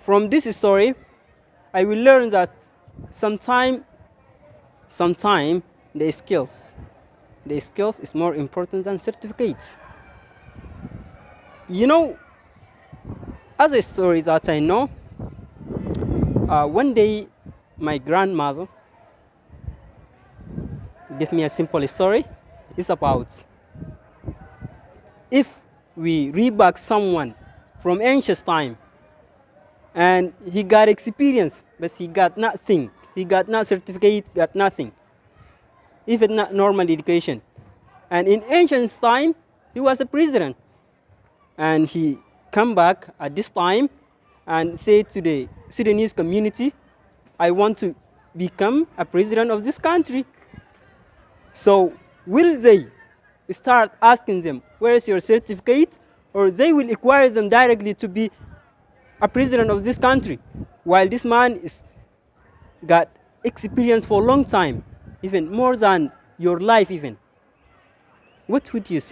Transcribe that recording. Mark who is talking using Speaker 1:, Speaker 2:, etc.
Speaker 1: from this story, I will learn that sometime the skills is more important than certificates. You know, as a story that I know, one day my grandmother gave me a simple story. It's about if we reback someone from ancient time and he got experience, but he got nothing. He got no certificate, got nothing, even not normal education. And in ancient time, he was a president. And he come back at this time and say to the Sudanese community, I want to become a president of this country. So will they start asking them, where is your certificate? Or they will acquire them directly to be a president of this country, while this man is got experience for a long time, even more than your life even. What would you say?